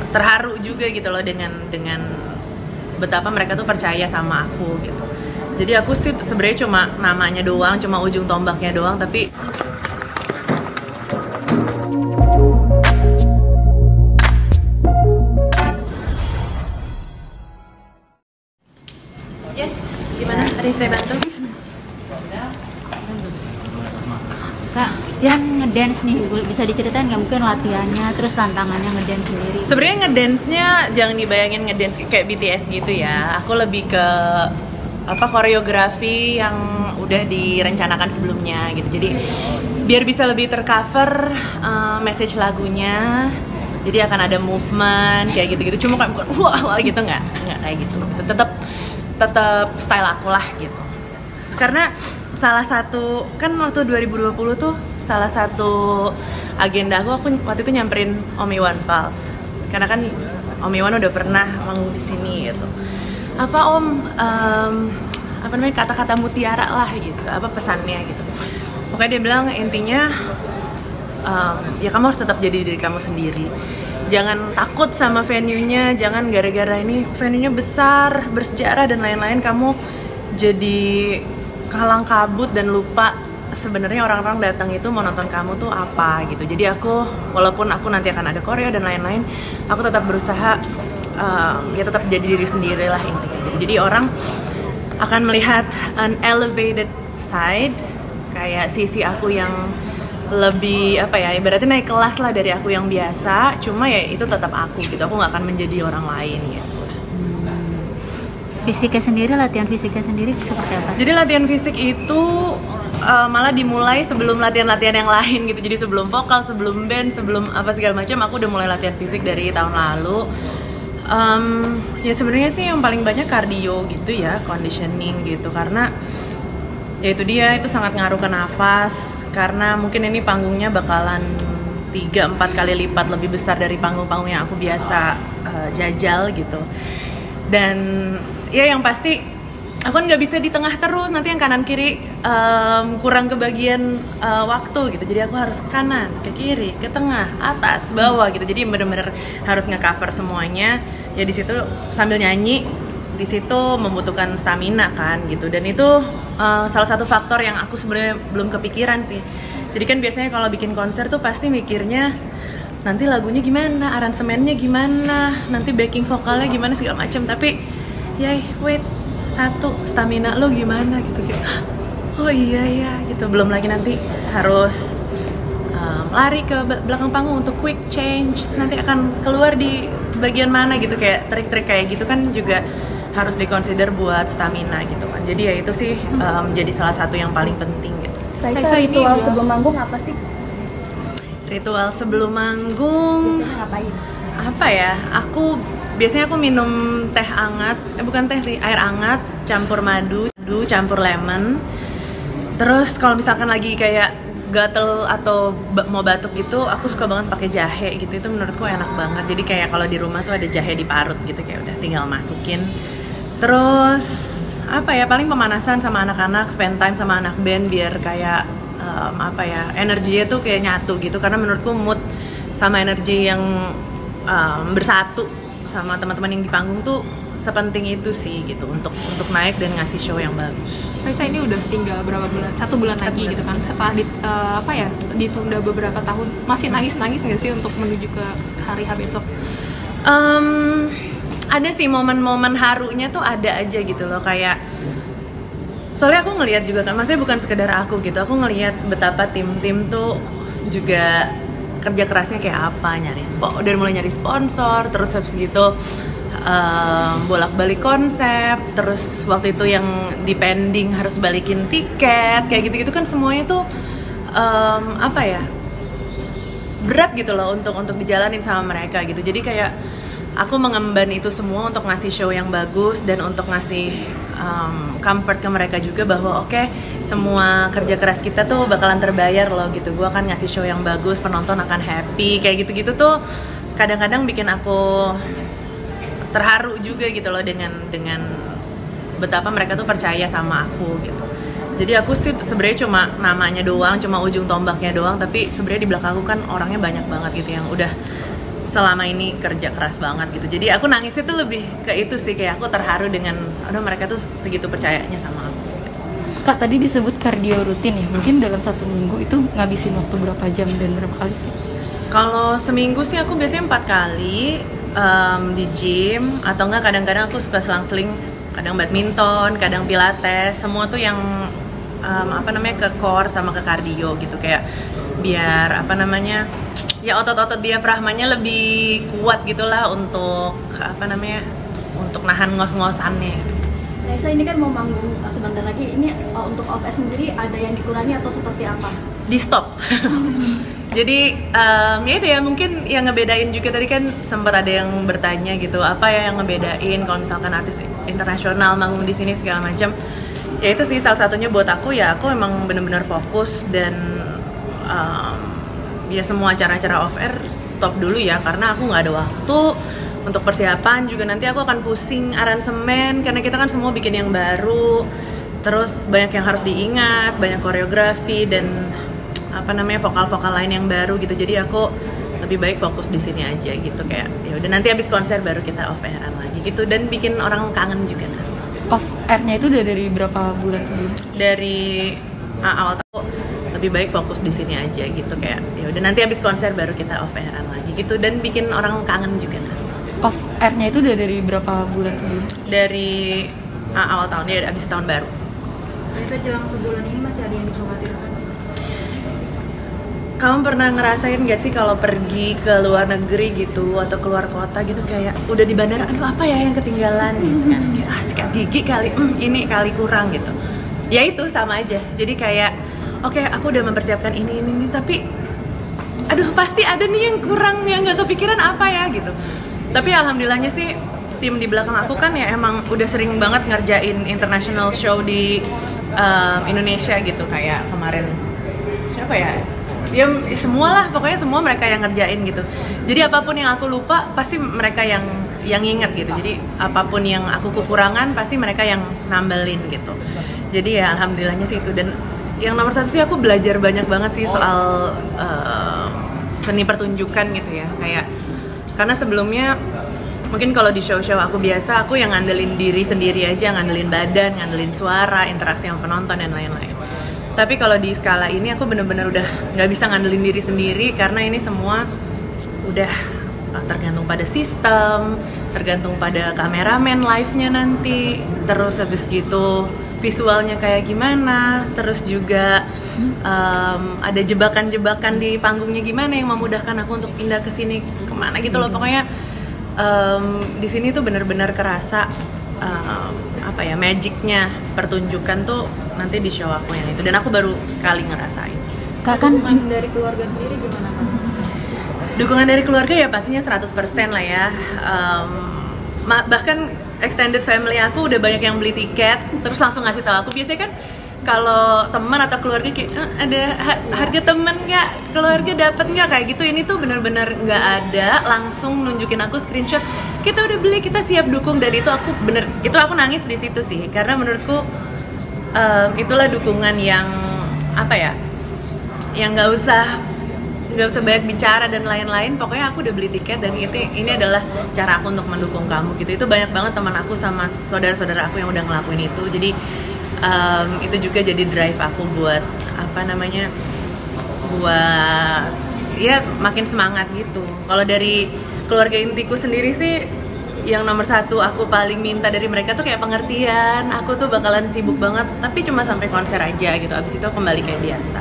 terharu juga gitu loh dengan betapa mereka tuh percaya sama aku gitu. Jadi aku sih sebenarnya cuma namanya doang, cuma ujung tombaknya doang, tapi yes, gimana? Ada yang saya bantu? Kak, ya ngedance nih, bisa diceritain nggak mungkin latihannya, terus tantangannya ngedance sendiri? Sebenarnya ngedance-nya jangan dibayangin ngedance kayak BTS gitu ya. Aku lebih ke koreografi yang udah direncanakan sebelumnya gitu. Jadi biar bisa lebih tercover message lagunya. Jadi akan ada movement kayak gitu-gitu. Cuma kayak bukan wah gitu nggak kayak gitu. Tetap style aku lah gitu. Karena salah satu kan waktu 2020 tuh salah satu agenda aku waktu itu nyamperin Om Iwan Fals. Karena kan Om Iwan udah pernah manggung di sini gitu. Apa Om kata-kata mutiara lah gitu, apa pesannya gitu. Pokoknya dia bilang intinya ya kamu harus tetap jadi diri kamu sendiri. Jangan takut sama venue-nya, jangan gara-gara ini venue-nya besar, bersejarah dan lain-lain kamu jadi kalang kabut dan lupa sebenarnya orang-orang datang itu mau nonton kamu tuh apa gitu. Jadi aku walaupun aku nanti akan ada koreo dan lain-lain, aku tetap berusaha ya tetap jadi diri sendiri lah intinya gitu. Jadi orang akan melihat an elevated side, kayak sisi aku yang lebih ibaratnya naik kelas lah dari aku yang biasa, cuma ya itu tetap aku gitu, aku nggak akan menjadi orang lain gitu. Fisiknya sendiri, latihan fisiknya sendiri seperti apa? Jadi latihan fisik itu malah dimulai sebelum latihan-latihan yang lain gitu. Jadi sebelum vokal, sebelum band, sebelum apa segala macam, aku udah mulai latihan fisik dari tahun lalu. Ya sebenarnya sih yang paling banyak kardio gitu ya, conditioning gitu, karena ya itu dia, itu sangat ngaruh ke nafas. Karena mungkin ini panggungnya bakalan 3-4 kali lipat lebih besar dari panggung-panggung yang aku biasa jajal gitu. Dan ya yang pasti aku kan nggak bisa di tengah terus, nanti yang kanan kiri kurang kebagian waktu gitu. Jadi aku harus ke kanan, ke kiri, ke tengah, atas, bawah gitu. Jadi bener-bener harus nge-cover semuanya. Ya di situ sambil nyanyi, di situ membutuhkan stamina kan gitu. Dan itu salah satu faktor yang aku sebenarnya belum kepikiran sih. Jadi kan biasanya kalau bikin konser tuh pasti mikirnya nanti lagunya gimana, aransemennya gimana, nanti backing vokalnya gimana segala macam. Tapi wait, satu, stamina lo gimana gitu. Oh iya ya gitu. Belum lagi nanti harus lari ke belakang panggung untuk quick change, terus nanti akan keluar di bagian mana gitu, kayak trik-trik kayak gitu kan juga harus dikonsider buat stamina gitu kan. Jadi ya itu sih menjadi salah satu yang paling penting gitu. Raisa, ritual sebelum manggung apa sih? Ritual sebelum manggung Biasanya ngapain? apa ya? Biasanya aku minum teh hangat, bukan teh sih, air hangat campur madu, campur lemon. Terus kalau misalkan lagi kayak gatel atau mau batuk gitu, aku suka banget pakai jahe gitu. Itu menurutku enak banget. Jadi kayak kalau di rumah tuh ada jahe diparut gitu, kayak udah tinggal masukin. Terus paling pemanasan sama anak-anak, spend time sama anak band biar kayak energinya tuh kayak nyatu gitu. Karena menurutku mood sama energi yang bersatu sama teman-teman yang di panggung tuh sepenting itu sih gitu untuk naik dan ngasih show yang bagus. Raisa ini udah tinggal berapa bulan? 1 bulan lagi gitu kan? Setelah ditunda beberapa tahun, masih nangis nggak sih untuk menuju ke hari H besok? Ada sih momen-momen harunya tuh ada aja gitu loh, kayak soalnya aku ngelihat juga kan, maksudnya bukan sekedar aku gitu, aku ngelihat betapa tim-tim tuh juga kerja kerasnya kayak apa, dari mulai nyari sponsor, terus habis gitu bolak-balik konsep, terus waktu itu yang depending harus balikin tiket, kayak gitu-gitu kan semuanya tuh berat gitu loh untuk dijalanin sama mereka gitu. Jadi kayak aku mengemban itu semua untuk ngasih show yang bagus dan untuk ngasih comfort ke mereka juga bahwa oke, semua kerja keras kita tuh bakalan terbayar loh gitu. Gue akan ngasih show yang bagus, penonton akan happy, kayak gitu-gitu tuh kadang-kadang bikin aku terharu juga gitu loh dengan betapa mereka tuh percaya sama aku gitu. Jadi aku sih sebenarnya cuma namanya doang, cuma ujung tombaknya doang, tapi sebenarnya di belakang aku kan orangnya banyak banget gitu yang udah selama ini kerja keras banget gitu. Jadi aku nangisnya tuh lebih ke itu sih, kayak aku terharu dengan aduh mereka tuh segitu percayanya sama aku gitu. Kak, tadi disebut kardio rutin ya, mungkin dalam 1 minggu itu ngabisin waktu berapa jam dan berapa kali sih? Kalau seminggu sih aku biasanya 4 kali di gym, atau enggak kadang-kadang aku suka selang-seling, kadang badminton, kadang pilates, semua tuh yang ke core sama ke cardio gitu, kayak biar ya otot-otot diafragmanya lebih kuat gitulah untuk untuk nahan ngos-ngosannya. Raisa ini kan mau manggung sebentar lagi, ini untuk off air sendiri ada yang dikurangi atau seperti apa? Di stop. Jadi ya itu ya, mungkin yang ngebedain juga tadi kan sempat ada yang bertanya gitu, apa ya yang ngebedain kalau misalkan artis internasional manggung di sini segala macam. Ya itu sih salah satunya buat aku, ya aku memang benar-benar fokus dan ya semua acara-acara off air stop dulu ya, karena aku nggak ada waktu untuk persiapan juga. Nanti aku akan pusing aransemen karena kita kan semua bikin yang baru, terus banyak yang harus diingat, banyak koreografi dan vokal-vokal lain yang baru gitu. Jadi aku lebih baik fokus di sini aja gitu, kayak ya udah nanti habis konser baru kita off airan lagi gitu, dan bikin orang kangen juga. Off airnya itu udah dari berapa bulan sebelum? Dari awal tahun lebih baik fokus di sini aja gitu, kayak ya udah nanti habis konser baru kita off airan lagi gitu, dan bikin orang kangen juga. Off airnya itu udah dari berapa bulan sebelum? Dari awal tahun, ya habis tahun baru. Raisa, jelang sebulan ini masih ada yang dikhawatirkan? Kamu pernah ngerasain gak sih kalau pergi ke luar negeri gitu atau keluar kota gitu, kayak udah di bandara, aduh apa ya yang ketinggalan gitu kan, kayak sikat gigi kali, ini kali kurang gitu. Ya itu sama aja, jadi kayak oke, aku udah mempersiapkan ini, tapi aduh pasti ada nih yang kurang, yang gak kepikiran apa ya gitu. Tapi alhamdulillahnya sih tim di belakang aku kan ya emang udah sering banget ngerjain international show di Indonesia gitu, kayak kemarin siapa ya, semua lah, pokoknya semua mereka yang ngerjain gitu. Jadi apapun yang aku lupa pasti mereka yang inget gitu. Jadi apapun yang aku kekurangan pasti mereka yang nambelin gitu. Jadi ya alhamdulillahnya sih itu. Dan yang nomor 1 sih aku belajar banyak banget sih soal seni pertunjukan gitu ya. Kayak karena sebelumnya mungkin kalau di show-show aku biasa, aku yang ngandelin diri sendiri aja, ngandelin badan, ngandelin suara, interaksi sama penonton dan lain-lain. Tapi kalau di skala ini aku bener-bener udah nggak bisa ngandelin diri sendiri, karena ini semua udah tergantung pada sistem, tergantung pada kameramen live-nya nanti, terus habis gitu visualnya kayak gimana, terus juga ada jebakan-jebakan di panggungnya gimana yang memudahkan aku untuk pindah ke sini kemana gitu loh. Pokoknya di sini tuh bener-bener kerasa magicnya pertunjukan tuh nanti di show aku yang itu, dan aku baru sekali ngerasain. Dukungan dari keluarga sendiri gimana Kak? Dukungan dari keluarga ya pastinya 100% lah ya. Bahkan extended family aku udah banyak yang beli tiket terus langsung ngasih tahu aku. Biasanya kan kalau teman atau keluarga kayak ada harga temen nggak, keluarga dapat nggak, kayak gitu. Ini tuh benar-benar nggak ada, langsung nunjukin aku screenshot, kita udah beli, kita siap dukung. Dan itu aku nangis di situ sih, karena menurutku itulah dukungan yang yang nggak usah banyak bicara dan lain-lain. Pokoknya aku udah beli tiket dan ini adalah cara aku untuk mendukung kamu gitu. Itu banyak banget teman aku sama saudara-saudara aku yang udah ngelakuin itu. Jadi itu juga jadi drive aku buat buat ya makin semangat gitu. Kalau dari keluarga intiku sendiri sih, yang nomor 1 aku paling minta dari mereka tuh kayak pengertian. Aku tuh bakalan sibuk banget, tapi cuma sampai konser aja gitu. Abis itu kembali kayak biasa,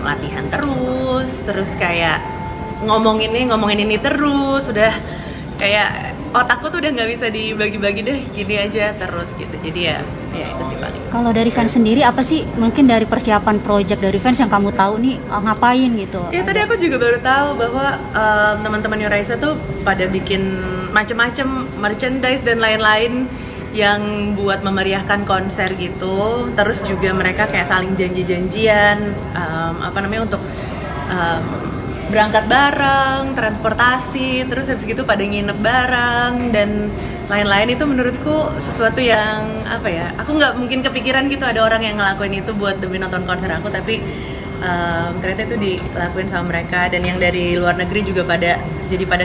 latihan terus kayak ngomongin ini terus. Udah kayak otakku tuh udah nggak bisa dibagi-bagi deh, gini aja terus gitu. Jadi ya itu sih paling. Kalau dari fans sendiri apa sih mungkin dari persiapan project dari fans yang kamu tahu nih ngapain gitu? Ya tadi aku juga baru tahu bahwa teman-teman Raisa tuh pada bikin macam-macam merchandise dan lain-lain yang buat memeriahkan konser gitu. Terus juga mereka kayak saling janji-janjian untuk berangkat bareng, transportasi, terus habis gitu pada nginep bareng dan lain-lain. Itu menurutku sesuatu yang aku nggak mungkin kepikiran gitu ada orang yang ngelakuin itu buat demi nonton konser aku. Tapi ternyata itu dilakuin sama mereka, dan yang dari luar negeri juga pada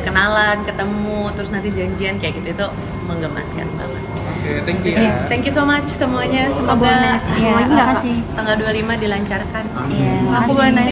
kenalan, ketemu, terus nanti janjian kayak gitu, itu menggemaskan banget. Oke, thank you Jadi, ya. thank you so much semuanya, semoga Iya, makasih. tanggal 25 dilancarkan. Iya, Aku makasih. boleh nanya